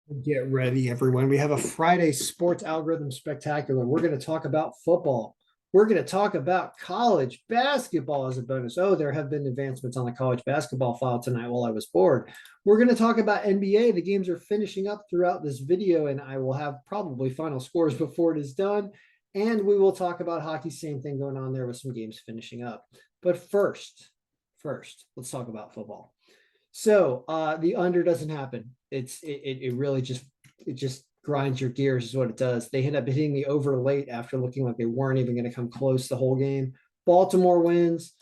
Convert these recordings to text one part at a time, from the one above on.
Get ready, everyone. We have a Friday sports algorithm spectacular. We're going to talk about football. We're going to talk about college basketball as a bonus. Oh, there have been advancements on the college basketball file tonight while I was bored. We're going to talk about NBA. The games are finishing up throughout this video, and I will have probably final scores before it is done. And we will talk about hockey, same thing going on there with some games finishing up. But first, let's talk about football. So the under doesn't happen. It really just grinds your gears is what it does. They end up hitting the over late after looking like they weren't even going to come close the whole game. Baltimore wins.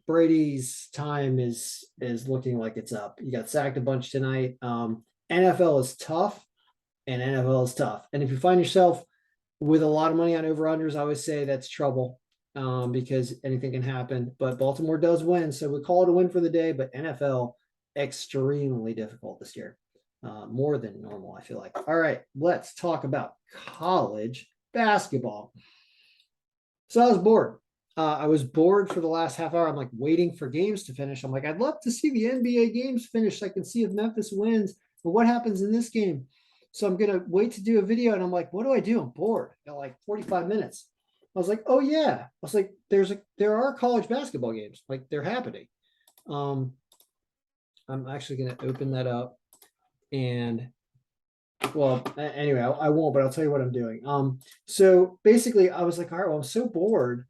Brady's time is looking like it's up. You got sacked a bunch tonight. NFL is tough, and NFL is tough. And if you find yourself with a lot of money on over unders, I always say that's trouble because anything can happen. But Baltimore does win, so we call it a win for the day. But NFL extremely difficult this year, more than normal. I feel like. All right, let's talk about college basketball. So I was bored. I was bored for the last half hour. I'm like waiting for games to finish. I'm like, I'd love to see the NBA games finish so I can see if Memphis wins. But what happens in this game? So I'm gonna wait to do a video, and I'm like, what do I do? I'm bored at like 45 minutes. I was like, oh yeah. I was like, there are college basketball games, like they're happening. Um, I'm actually gonna open that up, and well, anyway, I won't, but I'll tell you what I'm doing. So basically, I was like, all right, well, I'm so bored.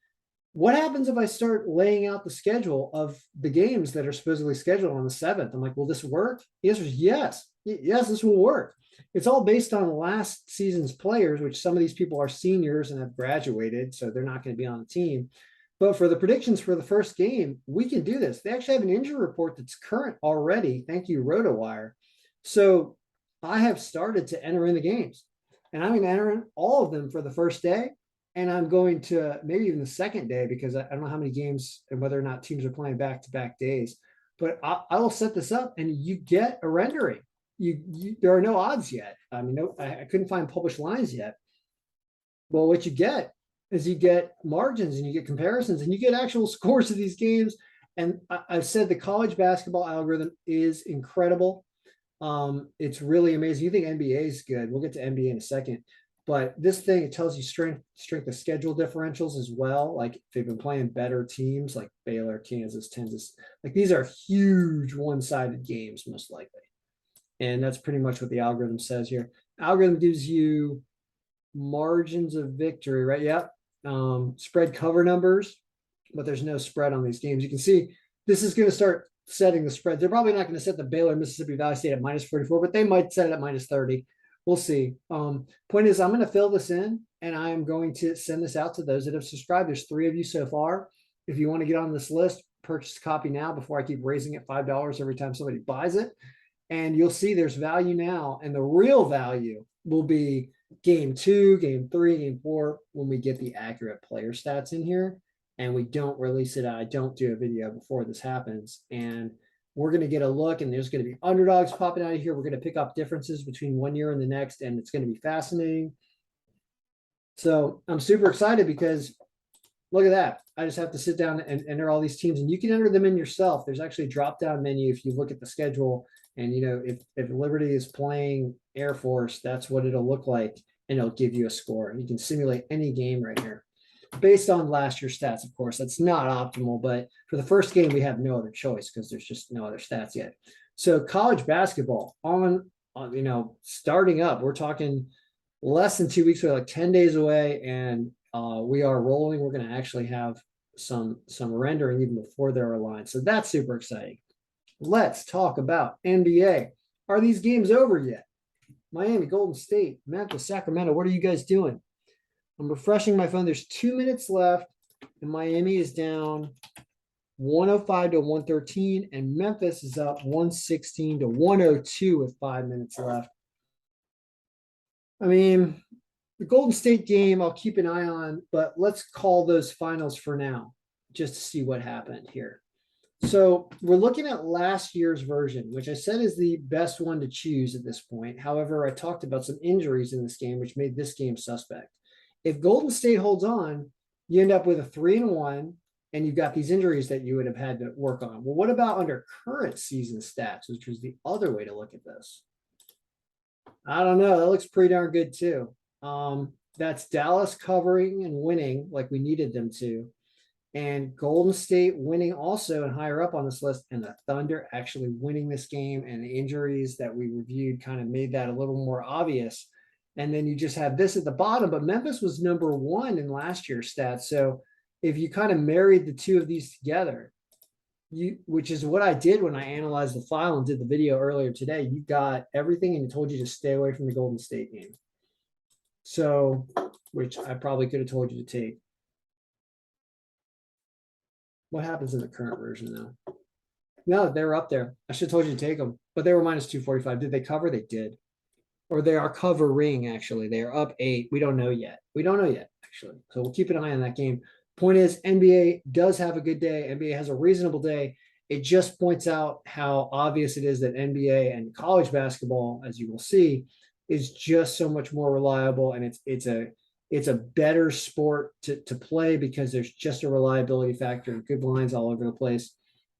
What happens if I start laying out the schedule of the games that are supposedly scheduled on the 7th? I'm like, will this work? The answer is yes. Yes, this will work. It's all based on last season's players, which some of these people are seniors and have graduated, so they're not going to be on the team. But for the predictions for the first game, we can do this. They actually have an injury report that's current already. Thank you, RotoWire. So I have started to enter in the games, and I'm going to enter in all of them for the first day, and I'm going to maybe even the second day because I don't know how many games and whether or not teams are playing back-to-back days. But I will set this up, and you get a rendering. There are no odds yet. I mean, no, I couldn't find published lines yet. Well, what you get is you get margins and you get comparisons and you get actual scores of these games. And I've said the college basketball algorithm is incredible. It's really amazing. You think NBA is good? We'll get to NBA in a second. But this thing, it tells you strength of schedule differentials as well. Like if they've been playing better teams like Baylor, Kansas, Texas, like these are huge one-sided games, most likely. And that's pretty much what the algorithm says here. Algorithm gives you margins of victory, right? Yep. Spread cover numbers, but there's no spread on these games. You can see this is going to start setting the spread. They're probably not going to set the Baylor Mississippi Valley State at minus 44, but they might set it at minus 30. We'll see. Point is, I'm going to fill this in and I'm going to send this out to those that have subscribed. There's 3 of you so far. If you want to get on this list, purchase a copy now before I keep raising it $5 every time somebody buys it. And you'll see there's value now. And the real value will be game 2, game 3, game 4 when we get the accurate player stats in here and we don't release it. I don't do a video before this happens. And we're going to get a look, and there's going to be underdogs popping out of here. We're going to pick up differences between one year and the next, and it's going to be fascinating. So I'm super excited because look at that. I just have to sit down and enter all these teams, and you can enter them in yourself. There's actually a drop-down menu if you look at the schedule. And, you know, if Liberty is playing Air Force, that's what it'll look like, and it'll give you a score. You can simulate any game right here based on last year's stats, of course. That's not optimal, but for the first game, we have no other choice because there's just no other stats yet. So college basketball on starting up, we're talking less than 2 weeks away, like 10 days away, and we are rolling. We're going to actually have some rendering even before there are lines. So that's super exciting. Let's talk about NBA. Are these games over yet? Miami, Golden State, Memphis, Sacramento. What are you guys doing? I'm refreshing my phone. There's 2 minutes left, and Miami is down 105 to 113, and Memphis is up 116 to 102 with 5 minutes left. I mean, the Golden State game, I'll keep an eye on, but let's call those finals for now, just to see what happened here. So we're looking at last year's version, which I said is the best one to choose at this point. However, I talked about some injuries in this game, which made this game suspect. If Golden State holds on, you end up with a 3-1, and you've got these injuries that you would have had to work on. Well, what about under current season stats, which was the other way to look at this? I don't know. That looks pretty darn good too. That's Dallas covering and winning like we needed them to, and Golden State winning also and higher up on this list, and the Thunder actually winning this game. And the injuries that we reviewed kind of made that a little more obvious. And then you just have this at the bottom, but Memphis was number one in last year's stats. So if you kind of married the two of these together, which is what I did when I analyzed the file and did the video earlier today. You got everything and it told you to stay away from the Golden State game. So, which I probably could have told you to take. What happens in the current version though? No, they were up there. I should have told you to take them, but they were minus 245. Did they cover? They did. Or they are covering, actually. They are up 8. We don't know yet. Actually. So we'll keep an eye on that game. Point is, NBA does have a good day. NBA has a reasonable day. It just points out how obvious it is that NBA and college basketball, as you will see, is just so much more reliable, and it's a better sport to play because there's just a reliability factor and good lines all over the place.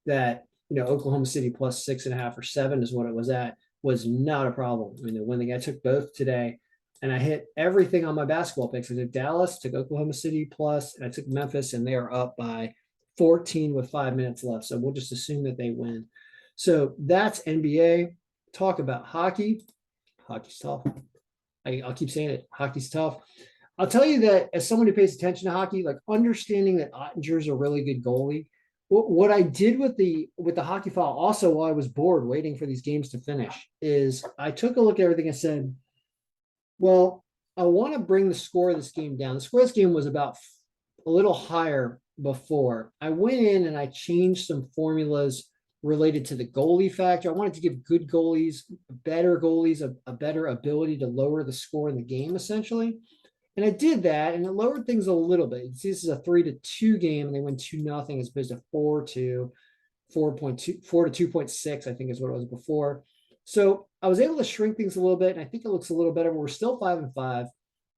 That Oklahoma City plus 6.5 or 7 is what it was at, was not a problem. I mean, when I took both today, and I hit everything on my basketball picks. I did Dallas, took Oklahoma City plus, and I took Memphis, and they are up by 14 with 5 minutes left. So we'll just assume that they win. So that's NBA. Talk about hockey. Hockey's tough. I'll keep saying it. Hockey's tough. I'll tell you that as someone who pays attention to hockey, like understanding that Ottinger's a really good goalie. What I did with the hockey file also while I was bored waiting for these games to finish is I took a look at everything and said, well, I want to bring the score of this game down. The score of this game was about a little higher before. I went in and I changed some formulas related to the goalie factor. I wanted to give good goalies, better goalies, a better ability to lower the score in the game, essentially. And I did that, and it lowered things a little bit. You can see this is a 3-2 game, and they win 2-0 as opposed to 4-2, 4.2, 4-2.6, I think is what it was before. So I was able to shrink things a little bit, and I think it looks a little better. But we're still 5-5.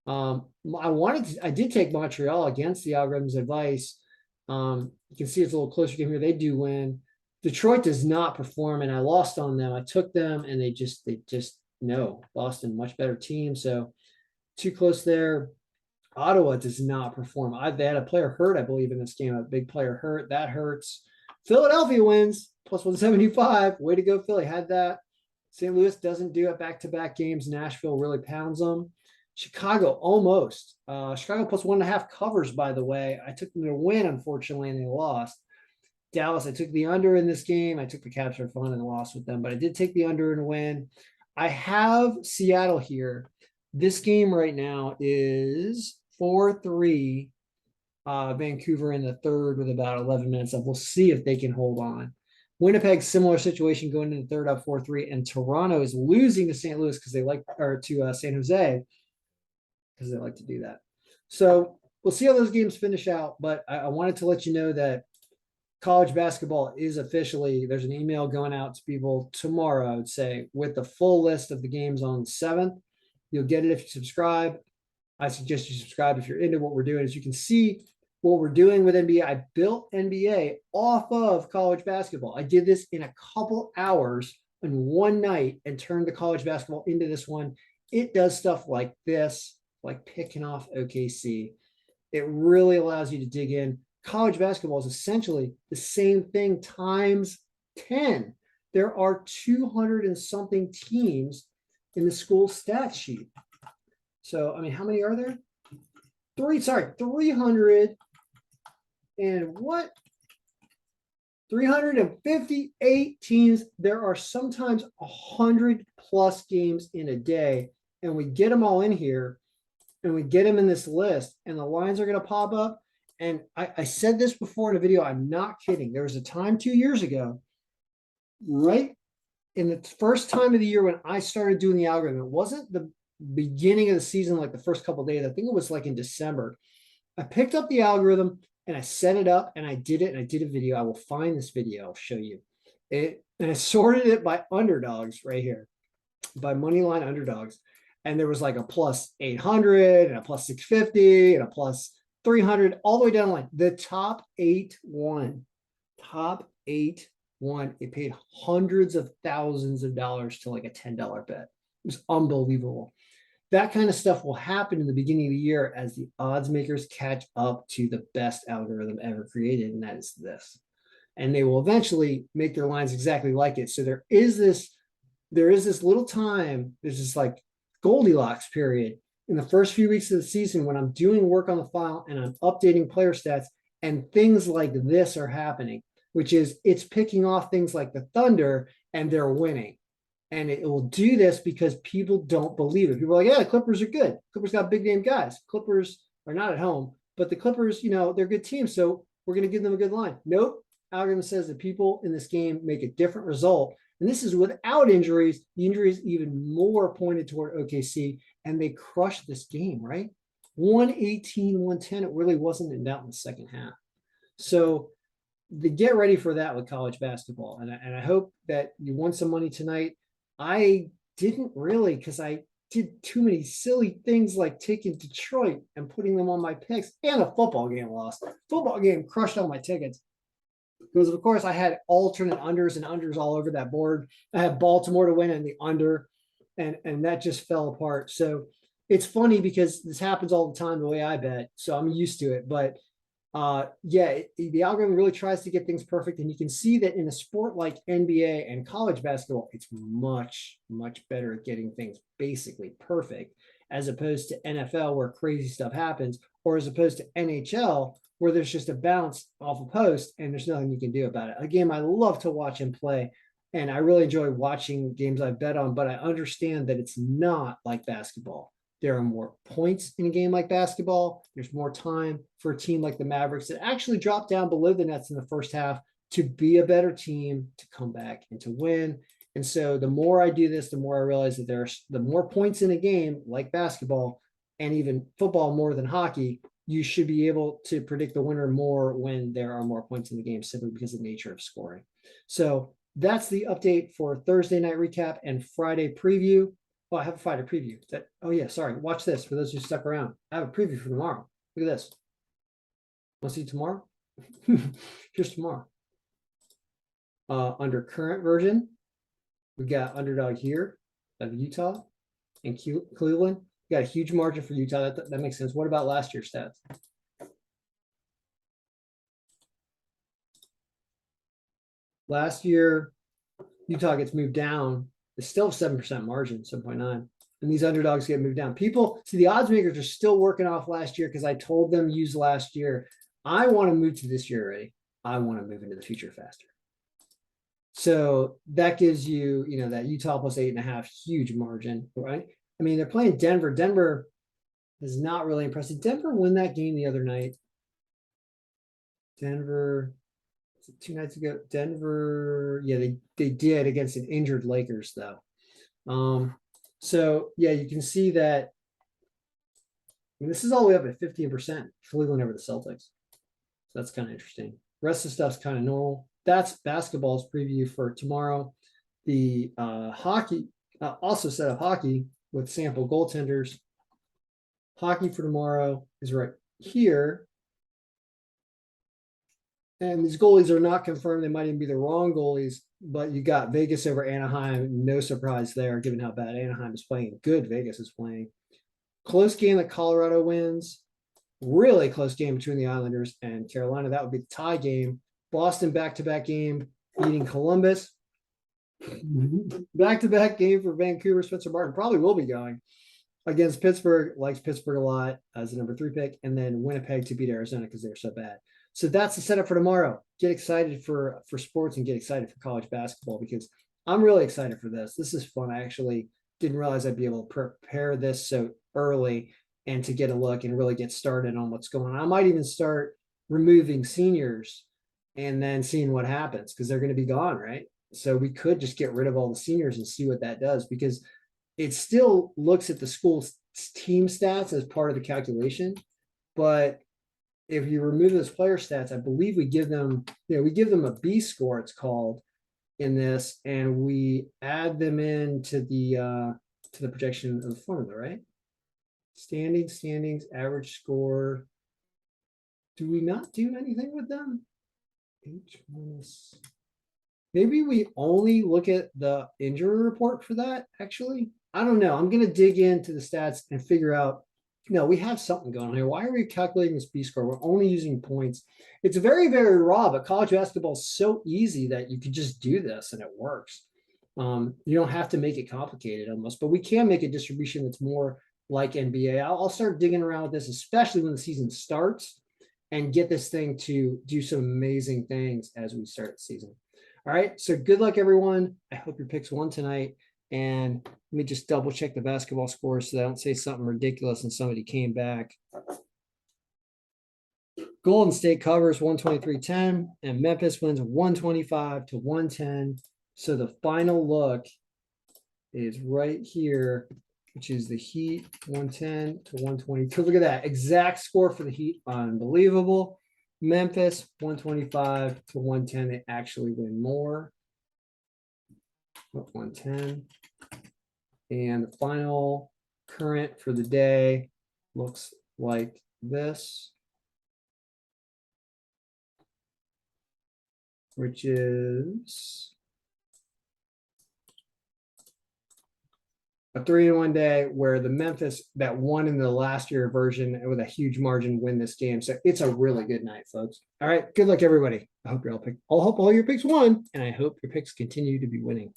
I did take Montreal against the algorithm's advice. You can see it's a little closer game here. They do win. Detroit does not perform, and I lost on them. I took them, and they just no. Boston, much better team. So too close there. Ottawa does not perform. They had a player hurt, I believe, in this game. A big player hurt. That hurts. Philadelphia wins plus 175. Way to go, Philly. Had that. St. Louis doesn't do it back-to-back games. Nashville really pounds them. Chicago almost. Chicago plus 1.5 covers, by the way. I took them to win, unfortunately, and they lost. Dallas, I took the under in this game. I took the Caps for fun and lost with them, but I did take the under and win. I have Seattle here. This game right now is 4-3. Vancouver in the third with about 11 minutes left. We'll see if they can hold on. Winnipeg, similar situation going into the third up 4-3, and Toronto is losing to St. Louis because to San Jose because they like to do that. So we'll see how those games finish out. But I wanted to let you know that college basketball is officially, there's an email going out to people tomorrow, I would say, with the full list of the games on the 7th. You'll get it if you subscribe. I suggest you subscribe if you're into what we're doing. As you can see, what we're doing with NBA, I built NBA off of college basketball. I did this in a couple hours in one night and turned the college basketball into this one. It does stuff like this, like picking off OKC. It really allows you to dig in. College basketball is essentially the same thing times 10. There are 200 and something teams in the school stat sheet. So, I mean, how many are there? 300 and what? 358 teams. There are sometimes 100 plus games in a day, and we get them all in here, and we get them in this list, and the lines are going to pop up. And I said this before in a video. I'm not kidding. There was a time 2 years ago, right in the first time of the year when I started doing the algorithm. It wasn't the beginning of the season, like the first couple of days. I think it was like in December. I picked up the algorithm and I set it up and I did it. And I did a video. I will find this video. I'll show you it. And I sorted it by underdogs right here, by money line underdogs. And there was like a plus 800 and a plus 650 and a plus 300 all the way down the line. The top 8 won. Top 8 won. It paid hundreds of thousands of dollars to like a $10 bet. was unbelievable. That kind of stuff will happen in the beginning of the year as the odds makers catch up to the best algorithm ever created, and that is this. And they will eventually make their lines exactly like it. So there is this little time, there's this like Goldilocks period in the first few weeks of the season when I'm doing work on the file and I'm updating player stats, and things like this are happening, which is it's picking off things like the Thunder and they're winning. And it will do this because people don't believe it. People are like, yeah, the Clippers are good. Clippers got big name guys. Clippers are not at home, but the Clippers, they're a good team. So we're going to give them a good line. Nope. Algorithm says that people in this game make a different result. And this is without injuries. The injuries even more pointed toward OKC, and they crushed this game, right? 118, 110. It really wasn't in doubt in the second half. So get ready for that with college basketball. And I hope that you won some money tonight. I didn't really, because I did too many silly things like taking Detroit and putting them on my picks, and a football game lost. Football game crushed all my tickets. Because, of course, I had alternate unders and unders all over that board. I had Baltimore to win and the under, and that just fell apart. So it's funny because this happens all the time the way I bet. So I'm used to it. But the algorithm really tries to get things perfect. And you can see that in a sport like NBA and college basketball, it's much, much better at getting things basically perfect, as opposed to NFL where crazy stuff happens, or as opposed to NHL where there's just a bounce off a post and there's nothing you can do about it. A game I love to watch him play, and I really enjoy watching games I bet on, but I understand that it's not like basketball. There are more points in a game like basketball. There's more time for a team like the Mavericks that actually dropped down below the Nets in the first half to be a better team, to come back and to win. And so the more I do this, the more I realize that there's the more points in a game like basketball, and even football more than hockey, you should be able to predict the winner more when there are more points in the game, simply because of the nature of scoring. So that's the update for Thursday night recap and Friday preview. Oh, I have a Friday preview. Sorry. Watch this for those who stuck around. I have a preview for tomorrow. Look at this. Want to see tomorrow? Here's tomorrow. Under current version, we got underdog here of Utah and Cleveland. We got a huge margin for Utah. That makes sense. What about last year's stats? Last year, Utah gets moved down. It's still 7% margin, 7.9. And these underdogs get moved down. People see the odds makers are still working off last year because I told them use last year. I want to move to this year already. I want to move into the future faster. So that gives you, that Utah plus 8.5, huge margin, right? I mean, they're playing Denver. Denver is not really impressive. Denver win that game the other night. Denver, 2 nights ago. Denver, they did against an injured Lakers though. You can see that. I mean, this is all the way up at 15%. Cleveland over the Celtics. So that's kind of interesting. Rest of the stuff's kind of normal. That's basketball's preview for tomorrow. The hockey also set up hockey with sample goaltenders. Hockey for tomorrow is right here. And these goalies are not confirmed. They might even be the wrong goalies, but you got Vegas over Anaheim. No surprise there, given how bad Anaheim is playing. Good Vegas is playing. Close game that Colorado wins. Really close game between the Islanders and Carolina. That would be the tie game. Boston back-to-back game beating Columbus. Back-to-back game for Vancouver. Spencer Martin probably will be going against Pittsburgh. Likes Pittsburgh a lot as the number 3 pick. And then Winnipeg to beat Arizona because they're so bad. So that's the setup for tomorrow. Get excited for sports and get excited for college basketball because I'm really excited for this. This is fun. I actually didn't realize I'd be able to prepare this so early and to get a look and really get started on what's going on. I might even start removing seniors and then seeing what happens because they're going to be gone, right? So we could just get rid of all the seniors and see what that does because it still looks at the school's team stats as part of the calculation. But if you remove those player stats, I believe we give them a B score, it's called, in this, and we add them into the projection of the formula, right? Standings, average score. Do we not do anything with them? H minus. Maybe we only look at the injury report for that, actually. I don't know. I'm going to dig into the stats and figure out, we have something going on here. Why are we calculating this B score? We're only using points. It's very, very raw, but college basketball is so easy that you could just do this and it works. You don't have to make it complicated almost, but we can make a distribution that's more like NBA. I'll start digging around with this, especially when the season starts, and get this thing to do some amazing things as we start the season. All right. So good luck, everyone. I hope your picks won tonight. And let me just double check the basketball scores so I don't say something ridiculous and somebody came back. Golden State covers 123-10, and Memphis wins 125-110. So the final look is right here, which is the Heat 110-122. Look at that exact score for the Heat. Unbelievable. Memphis 125-110. They actually win more. 110. And the final current for the day looks like this, which is a 3-1 day where the Memphis that won in the last year version with a huge margin win this game. So it's a really good night, folks. All right. Good luck, everybody. I hope all your picks won, and I hope your picks continue to be winning.